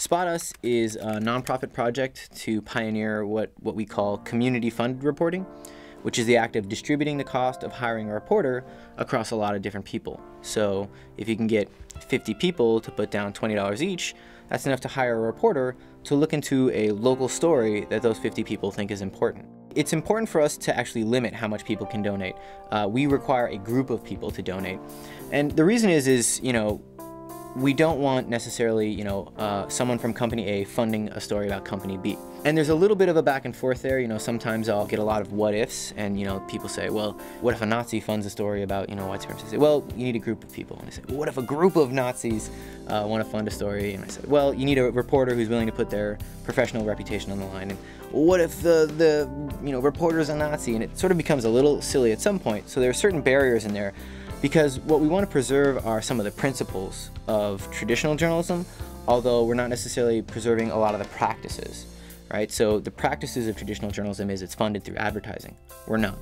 Spot Us is a nonprofit project to pioneer what we call community-funded reporting, which is the act of distributing the cost of hiring a reporter across a lot of different people. So if you can get 50 people to put down $20 each, that's enough to hire a reporter to look into a local story that those 50 people think is important. It's important for us to actually limit how much people can donate. We require a group of people to donate. And the reason is we don't want necessarily, someone from company A funding a story about company B. And there's a little bit of a back and forth there. Sometimes I'll get a lot of what ifs, and people say, well, what if a Nazi funds a story about, white supremacy? I say, well, you need a group of people. And I say, well, what if a group of Nazis want to fund a story? And I said, well, you need a reporter who's willing to put their professional reputation on the line. And what if the reporter's a Nazi? And it sort of becomes a little silly at some point. So there are certain barriers in there, because what we want to preserve are some of the principles of traditional journalism, although we're not necessarily preserving a lot of the practices, right? So the practices of traditional journalism is it's funded through advertising. We're not.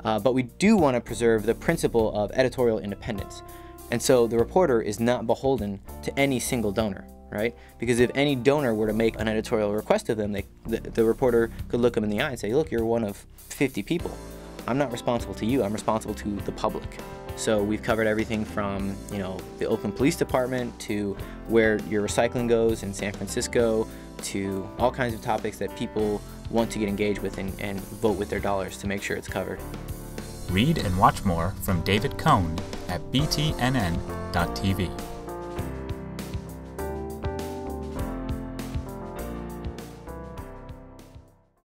But we do want to preserve the principle of editorial independence. And so the reporter is not beholden to any single donor, right? Because if any donor were to make an editorial request of them, the reporter could look them in the eye and say, look, you're one of 50 people. I'm not responsible to you, I'm responsible to the public. So we've covered everything from, the Oakland Police Department to where your recycling goes in San Francisco, to all kinds of topics that people want to get engaged with and vote with their dollars to make sure it's covered. Read and watch more from David Cohn at btnn.tv.